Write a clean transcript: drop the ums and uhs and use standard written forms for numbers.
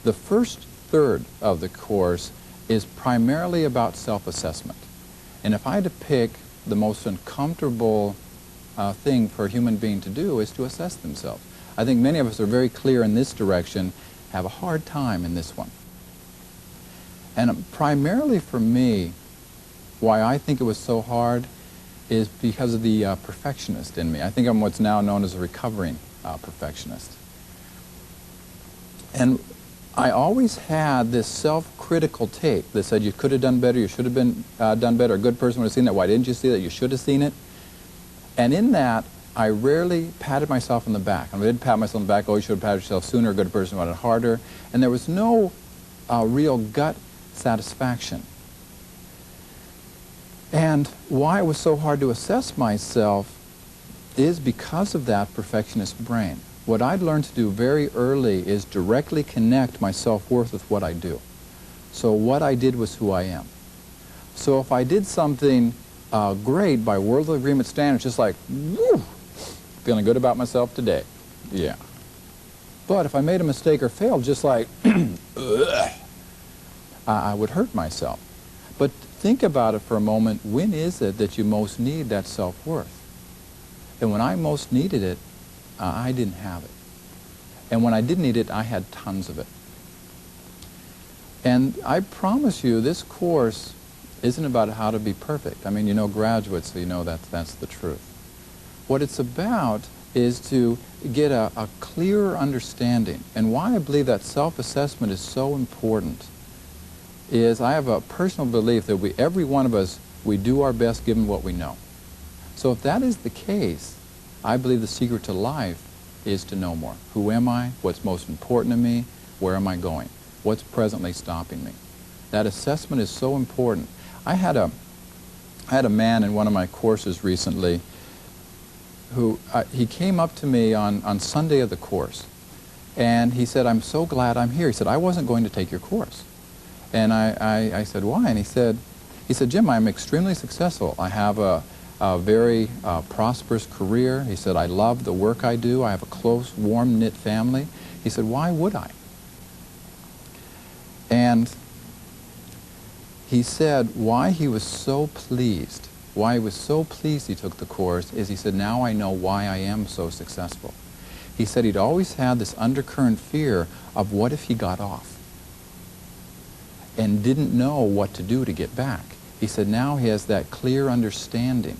The first third of the course is primarily about self-assessment. And if I had to pick the most uncomfortable thing for a human being to do is to assess themselves. I think many of us are very clear in this direction, have a hard time in this one. And primarily for me, why I think it was so hard is because of the perfectionist in me. I think I'm what's now known as a recovering perfectionist. And I always had this self-critical take that said you could have done better, you should have been done better, a good person would have seen that, why didn't you see that, you should have seen it. And in that, I rarely patted myself on the back. I did pat myself on the back, oh, you should have patted yourself sooner, a good person would have harder. And there was no real gut satisfaction. And why it was so hard to assess myself is because of that perfectionist brain. What I'd learned to do very early is directly connect my self-worth with what I do. So what I did was who I am. So if I did something great by world agreement standards, just like, woo, feeling good about myself today, yeah. But if I made a mistake or failed, just like, I would hurt myself. But think about it for a moment, when is it that you most need that self-worth? And when I most needed it, I didn't have it. And when I did need it, I had tons of it. And I promise you, this course isn't about how to be perfect. I mean, you know graduates, so you know that's the truth. What it's about is to get a clearer understanding. And why I believe that self-assessment is so important is I have a personal belief that every one of us, we do our best given what we know. So if that is the case, I believe the secret to life is to know more. Who am I? What's most important to me? Where am I going? What's presently stopping me? That assessment is so important. I had a man in one of my courses recently who, he came up to me on Sunday of the course, and he said, I'm so glad I'm here. He said, I wasn't going to take your course. And I said, why? And he said, Jim, I'm extremely successful. I have a very prosperous career. He said, I love the work I do. I have a close, warm-knit family. He said, why would I? And he said why he was so pleased, he took the course is he said, now I know why I am so successful. He said he'd always had this undercurrent fear of what if he got off and didn't know what to do to get back. He said now he has that clear understanding